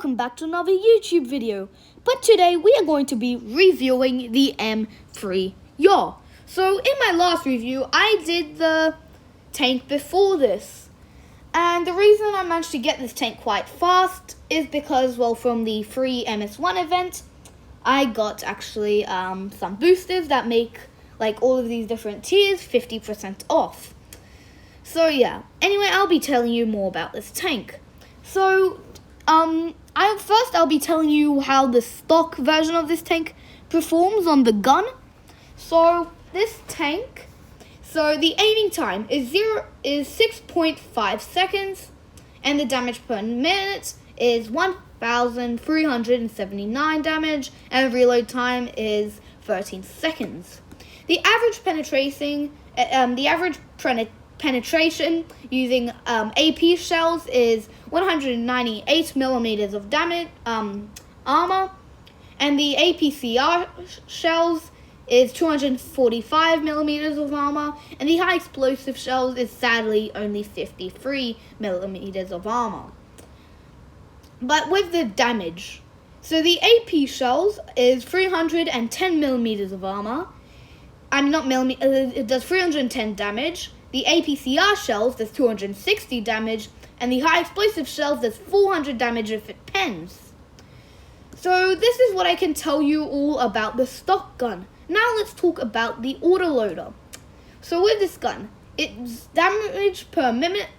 welcome back to another YouTube video. But today we are going to be reviewing the M-lll-Yoh. So in my last review, I did the tank before this. And the reason I managed to get this tank quite fast is because, well, from the free MS1 event, I got actually some boosters that make like all of these different tiers 50% off. So yeah, anyway, I'll be telling you more about this tank. So, I'll be telling you how the stock version of this tank performs on the gun. So, this tank, the aiming time is 6.5 seconds, and the damage per minute is 1,379 damage, and the reload time is 13 seconds. The average penetration using AP shells is 198 millimeters of damage armor, and the APCR shells is 245 millimeters of armor, and the high explosive shells is sadly only 53 millimeters of armor. But with the damage, so the AP shells is 310 millimeters of armor. It does 310 damage. The APCR shells does 260 damage, and the high explosive shells does 400 damage if it pens. So this is what I can tell you all about the stock gun. Now let's talk about the autoloader. So with this gun, its damage per minute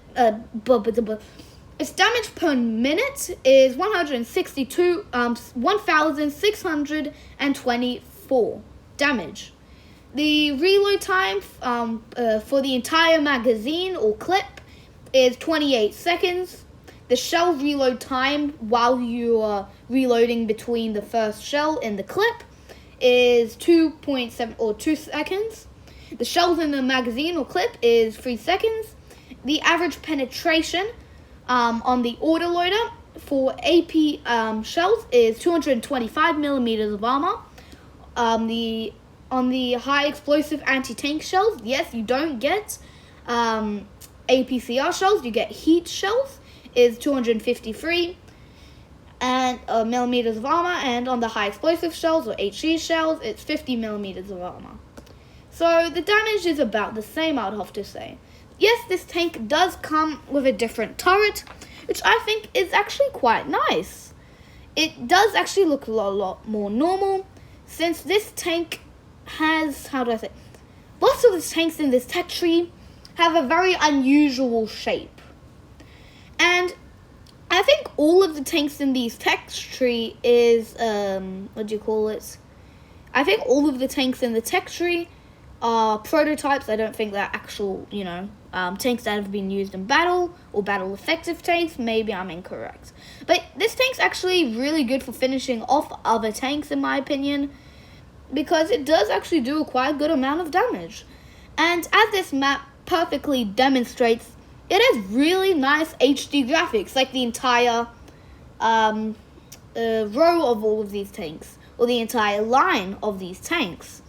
is 1,624 damage. The reload time for the entire magazine or clip is 28 seconds. The shell reload time while you are reloading between the first shell in the clip is 2.7 or 2 seconds. The shells in the magazine or clip is 3 seconds. The average penetration on the autoloader for AP shells is 225 millimeters of armor. On the high explosive anti-tank shells, yes, you don't get APCR shells, you get heat shells, is 253 millimeters of armor, and on the high explosive shells or HE shells, it's 50 millimeters of armor. So the damage is about the same, I would have to say. Yes, this tank does come with a different turret, which I think is actually quite nice. It does actually look a lot more normal, since this tank has, lots of the tanks in this tech tree have a very unusual shape. And I think all of the tanks in these tech tree is, I think all of the tanks in the tech tree are prototypes. I don't think they're actual, tanks that have been used in battle or battle effective tanks. Maybe I'm incorrect. But this tank's actually really good for finishing off other tanks, in my opinion, because it does actually do a quite good amount of damage. And as this map perfectly demonstrates, it has really nice HD graphics, like the entire row of all of these tanks, or the entire line of these tanks.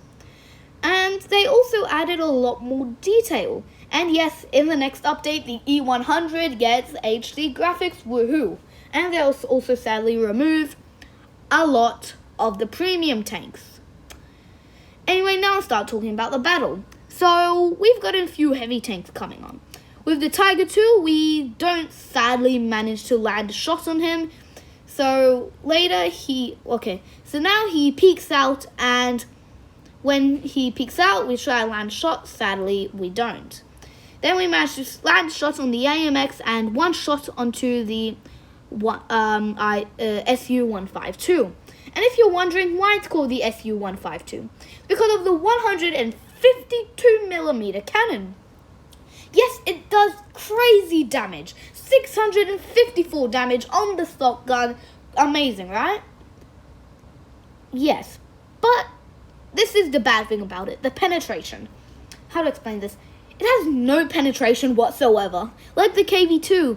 And they also added a lot more detail. And yes, in the next update, the E100 gets HD graphics, woohoo. And they also sadly removed a lot of the premium tanks. Anyway, now I'll start talking about the battle. So, we've got a few heavy tanks coming on. With the Tiger 2, we don't sadly manage to land a shot on him. So, now he peeks out, and when he peeks out, we try to land a shot. Sadly, we don't. Then we manage to land a shot on the AMX and one shot onto the SU-152. And if you're wondering why it's called the SU-152, because of the 152 millimeter cannon. Yes, it does crazy damage. 654 damage on the stock gun. Amazing, right? Yes, but this is the bad thing about it, the penetration. How to explain this? It has no penetration whatsoever. Like the KV-2,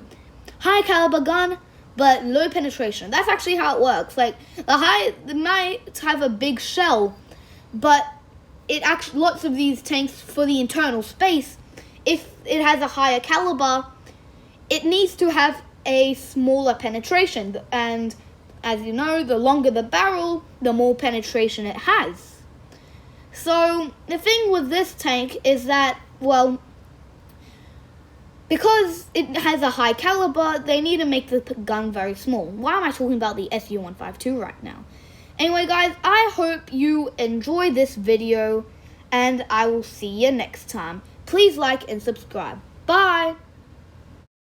high caliber gun, but low penetration. That's actually how it works. Like they might have a big shell, but lots of these tanks, for the internal space, if it has a higher caliber, it needs to have a smaller penetration, and as you know, the longer the barrel, the more penetration it has. So the thing with this tank is that, well, because it has a high caliber, they need to make the gun very small. Why am I talking about the SU-152 right now? Anyway, guys, I hope you enjoyed this video, and I will see you next time. Please like and subscribe. Bye!